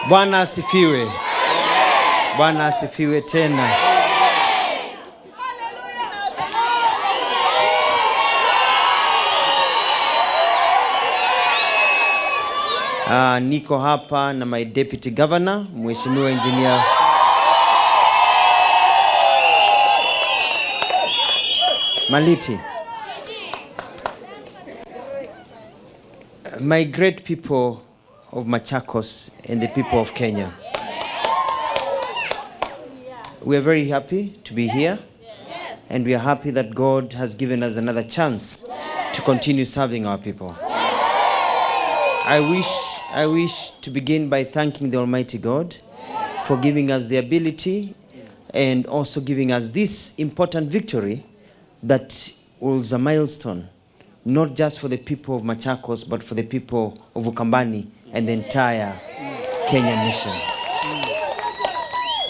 Bwana asifiwe. Bwana asifiwe tena. Niko hapa na my deputy governor, Mheshimiwa Engineer Maliti. My great people of Machakos and the people of Kenya. We are very happy to be here, and we are happy that God has given us another chance to continue serving our people. I wish to begin by thanking the Almighty God for giving us the ability and also giving us this important victory that was a milestone, not just for the people of Machakos, but for the people of Ukambani and the entire Kenyan nation.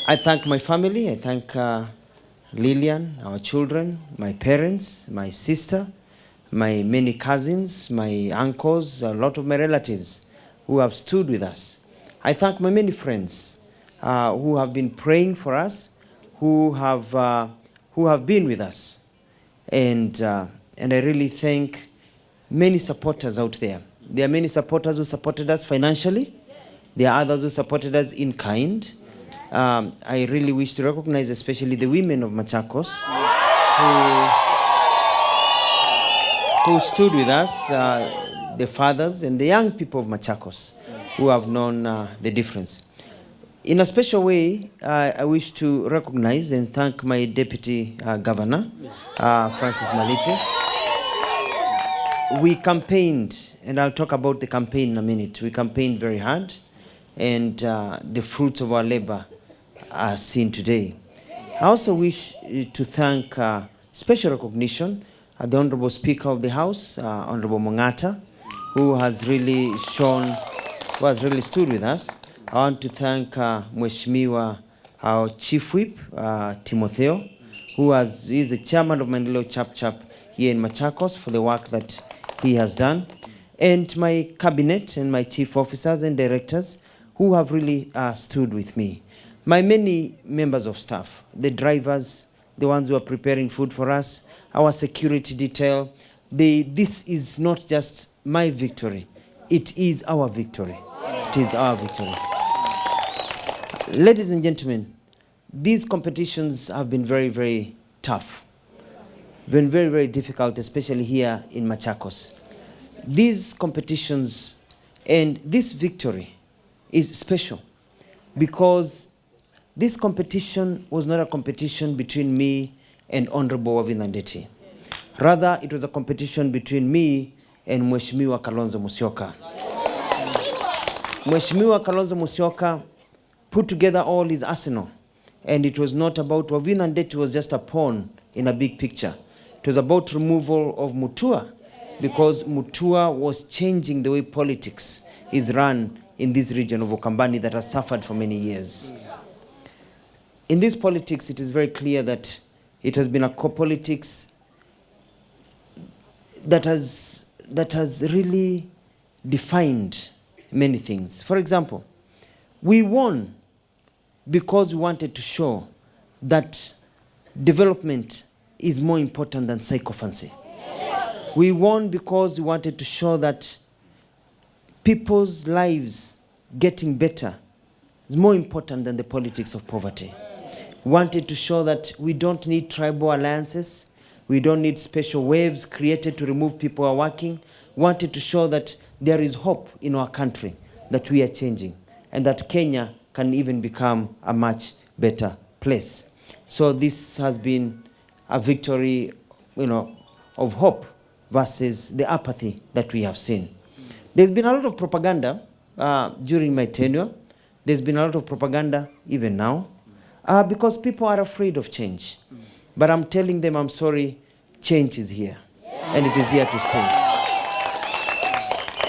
I thank my family. I thank Lillian, our children, my parents, my sister, my many cousins, my uncles, a lot of my relatives who have stood with us. I thank my many friends who have been praying for us, who have been with us. And I really thank many supporters out there. There are many supporters who supported us financially. There are others who supported us in kind. I really wish to recognize especially the women of Machakos who stood with us, the fathers and the young people of Machakos who have known the difference. In a special way, I wish to recognize and thank my deputy governor, Francis Maliti. We campaigned, and I'll talk about the campaign in a minute. We campaigned very hard, and the fruits of our labor are seen today. I also wish to thank special recognition the Honorable Speaker of the House, Honorable Kenyatta, who has really stood with us. I want to thank Mheshimiwa, our Chief Whip, Timotheo, who is the chairman of Maendeleo Chap here in Machakos, for the work that he has done, and my cabinet and my chief officers and directors who have really stood with me. My many members of staff, the drivers, the ones who are preparing food for us, our security detail. This is not just my victory, it is our victory. It is our victory. Ladies and gentlemen, these competitions have been very, very tough, been very, very difficult, especially here in Machakos. These competitions and this victory is special because this competition was not a competition between me and Honorable Ndeti. Rather, it was a competition between me and Mheshimiwa Kalonzo Musyoka. Mheshimiwa Kalonzo Musyoka put together all his arsenal, and it was not about Ndeti was just a pawn in a big picture. It was about removal of Mutua, because Mutua was changing the way politics is run in this region of Ukambani that has suffered for many years. In this politics, it is very clear that it has been a politics that has really defined many things. For example, we won because we wanted to show that development is more important than sycophancy. Yes. We won because we wanted to show that people's lives getting better is more important than the politics of poverty. We wanted to show that we don't need tribal alliances. We don't need special waves created to remove people who are working. We wanted to show that there is hope in our country, that we are changing, and that Kenya can even become a much better place. So this has been a victory, of hope versus the apathy that we have seen. There's been a lot of propaganda during my tenure. There's been a lot of propaganda even now. because people are afraid of change. But I'm telling them, I'm sorry, change is here. And it is here to stay.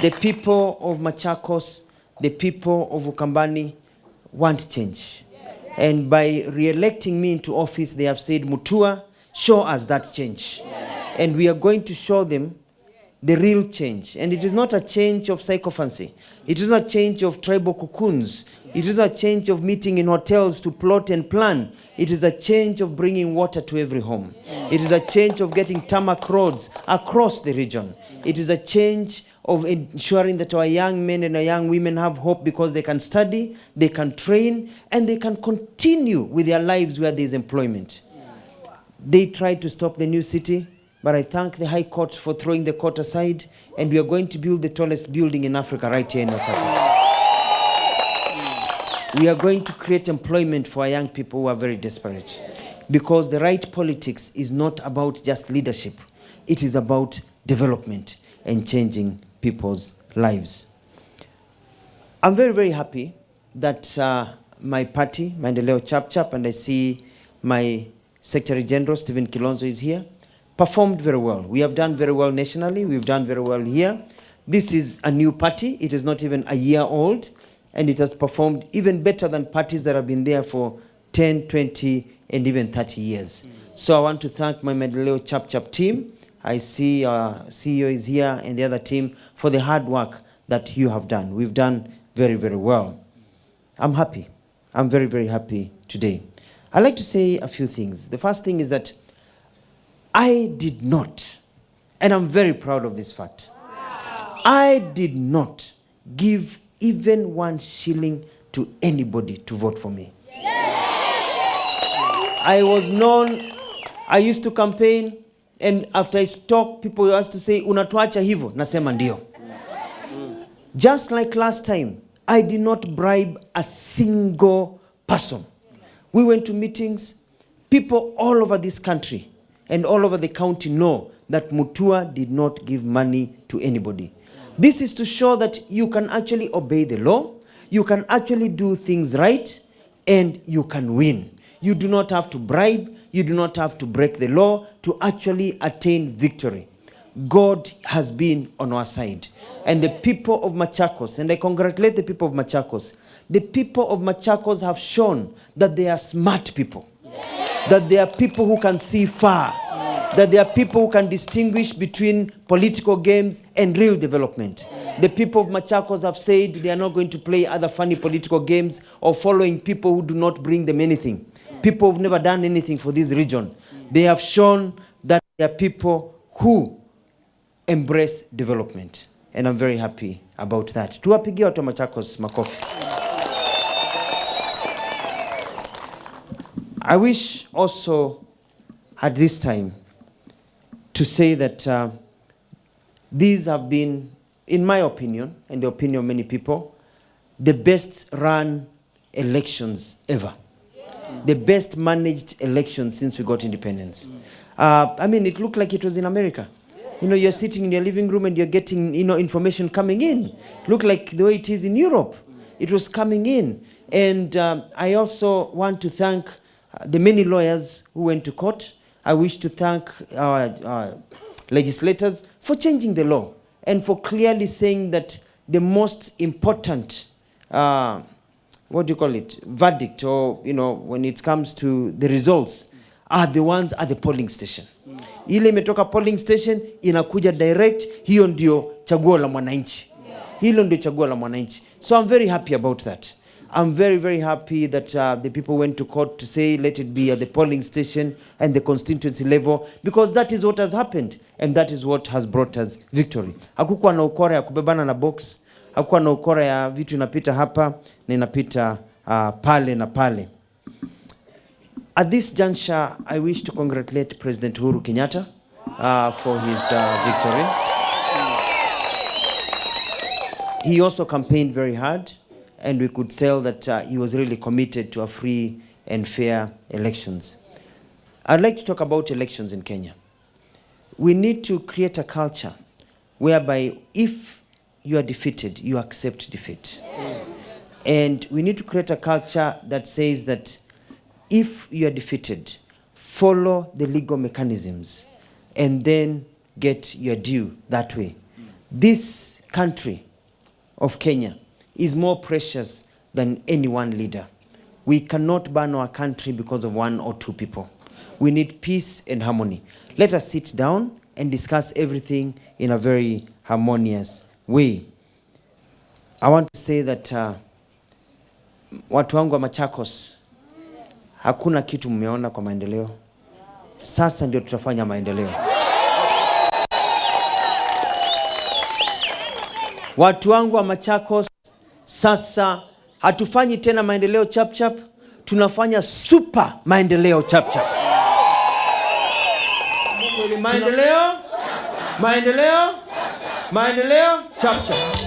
The people of Machakos, the people of Ukambani want change. And by re-electing me into office, they have said, Mutua, show us that change. And we are going to show them the real change. And it is not a change of sycophancy. It is not a change of tribal cocoons. It is not a change of meeting in hotels to plot and plan. It is a change of bringing water to every home. It is a change of getting tarmac roads across the region. It is a change of ensuring that our young men and our young women have hope because they can study, they can train, and they can continue with their lives where there is employment. They tried to stop the new city, but I thank the High Court for throwing the court aside, and we are going to build the tallest building in Africa right here in Machakos. We are going to create employment for our young people who are very desperate, because the right politics is not about just leadership. It is about development and changing people's lives. I'm very, very happy that my party, Maendeleo Chap, and I see my Secretary General, Stephen Kilonzo, is here, performed very well. We have done very well nationally. We've done very well here. This is a new party. It is not even a year old, and it has performed even better than parties that have been there for 10, 20, and even 30 years. So I want to thank my Maendeleo Chap team. I see our CEO is here and the other team for the hard work that you have done. We've done very, very well. I'm happy. I'm very, very happy today. I'd like to say a few things. The first thing is that I did not, and I'm very proud of this fact, I did not give even 1 shilling to anybody to vote for me. I was known, I used to campaign, and after I talk, people used to say, unatuacha hivyo, nasema ndio. Just like last time, I did not bribe a single person. We went to meetings. People all over this country and all over the county know that Mutua did not give money to anybody. This is to show that you can actually obey the law, you can actually do things right, and you can win. You do not have to bribe, you do not have to break the law to actually attain victory. God has been on our side. And the people of Machakos, and I congratulate the people of Machakos, the people of Machakos have shown that they are smart people, that they are people who can see far, that they are people who can distinguish between political games and real development. The people of Machakos have said they are not going to play other funny political games or following people who do not bring them anything. People who have never done anything for this region. They have shown that they are people who embrace development. And I'm very happy about that. Tuwapigie watu wa Machakos makofi. I wish also at this time to say that these have been, in my opinion, and the opinion of many people, the best run elections ever. The best managed elections since we got independence. I mean, it looked like it was in America. You know, you're sitting in your living room and you're getting, you know, information coming in. It looked like the way it is in Europe. It was coming in. And I also want to thank the many lawyers who went to court. I wish to thank our legislators for changing the law and for clearly saying that the most important what do you call it, verdict, or, you know, when it comes to the results, are the ones at the polling station. Ile imetoka polling station, inakuja direct, hiyo ndio chaguo la mwananchi. Hilo ndio chaguo la mwananchi. So I'm very happy about that. I'm very, very happy that the people went to court to say, let it be at the polling station and the constituency level, because that is what has happened, and that is what has brought us victory. Hakukuwa na ukora ya kubebana na box, hakukuwa na ukora ya vitu inapita hapa na inapita pale na pale. At this juncture, I wish to congratulate President Uhuru Kenyatta for his victory. He also campaigned very hard, and we could tell that he was really committed to a free and fair elections. I'd like to talk about elections in Kenya. We need to create a culture whereby if you are defeated, you accept defeat. Yes. And we need to create a culture that says that if you are defeated, follow the legal mechanisms and then get your due that way. This country of Kenya is more precious than any one leader. We cannot burn our country because of one or two people. We need peace and harmony. Let us sit down and discuss everything in a very harmonious way. I want to say that watu wangu wa Machakos, hakuna kitu mmeona kwa maendeleo. Sasa ndio tutafanya maendeleo. Watu wangu wa Machakos, sasa hatufanyi tena maendeleo chap chap, tunafanya super maendeleo chap chap. Maendeleo, maendeleo, maendeleo chap chap.